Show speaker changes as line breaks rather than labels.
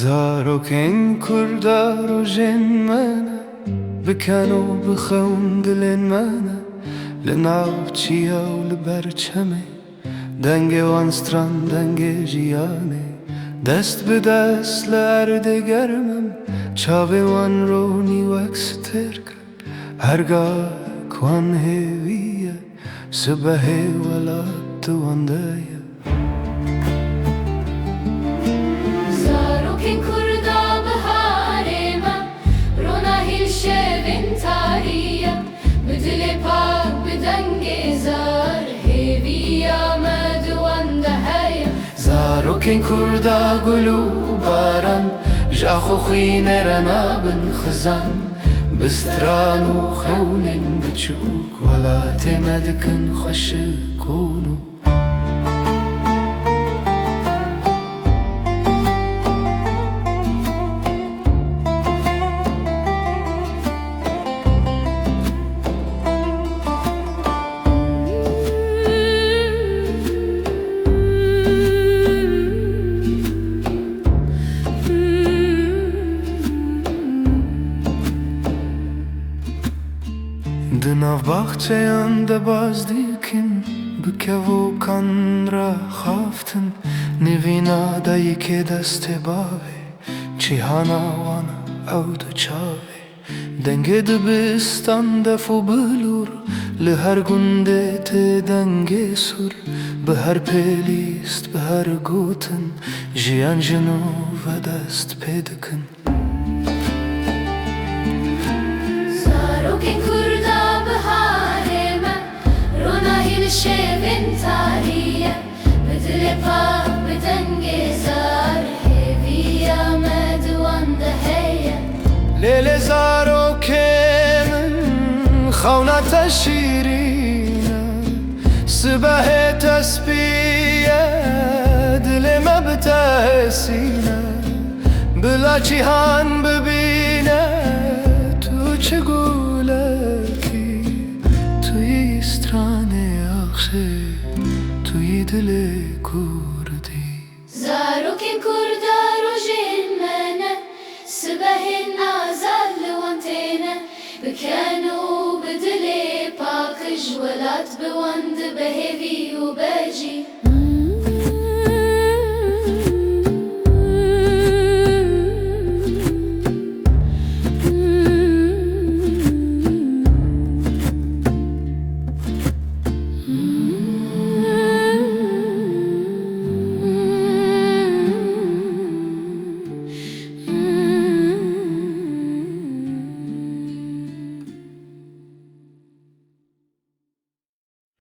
زارۆکێن کووردا ڕۆژێن مانە بکەن و بخەون دلێن مانە لە ناو چیا و لە بەرچەمێ دەنگێوان ستران دەنگێ ژیانێ دەست بەدەست لە ئەردەگەرمم چاوێوان ڕۆنی وەک ستێرکە هەرگاکوان هێویە سبەهێ وەڵاتەوەندەیە زارۆکێن کووردا گول و باران ژاخ و خوینێرە نابن خزان بستران و خەونێن بچووک وەڵاتێمە دکن خۆشک کۆن و Di navbahçeyan de baz dikin bikevokan ra xaftin nivîna da yekê destê bavê çîhana wan ew diçavê dengê dibistan def û bilûr li her gundê tê dengê sur bi her pêlîst bi her gotin jiyan ji nû vedest pê dikin
شێوێن تاریە بدلێ پاک بدەنگێ زار هێویە مەدووەندە هەیە
لێلێ زارۆکێ من خەوناتە شیرینە سبەهێ تەسبیە دلێمە بتەسینە بلا جیهان ببینە تو چه گولەکی توی سترانێ توی دل کوردی
زارۆکێن کووردا ڕۆژێن مانە سبەهێن ئازاد لەوان تێنە بکەن و بدلێ پاکش وەلات بوەند بە هێوی و بەجی